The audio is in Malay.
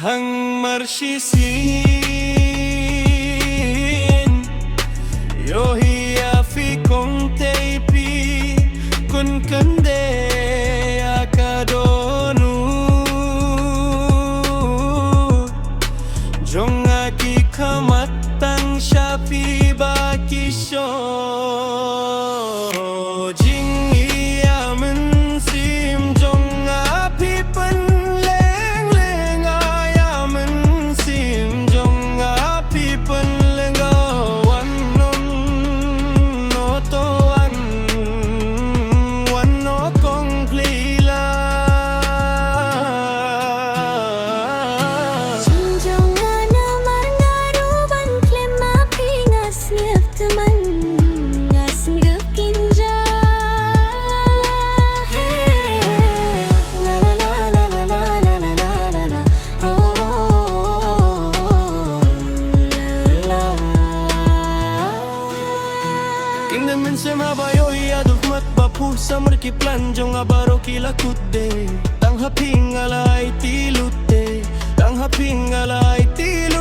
Tang marshisien iohi iaphi kongthei kun kongthei akadonu jong aki kamat Banthony Shabong bakisho jing iamen sim jong api pen leng leng ayamen sim jong api pen leng wan non no to wan no kongthei la iohi aduh mat bapu samar ki planjong abaro kila kutte tang haping alai tilute tang haping alai tilute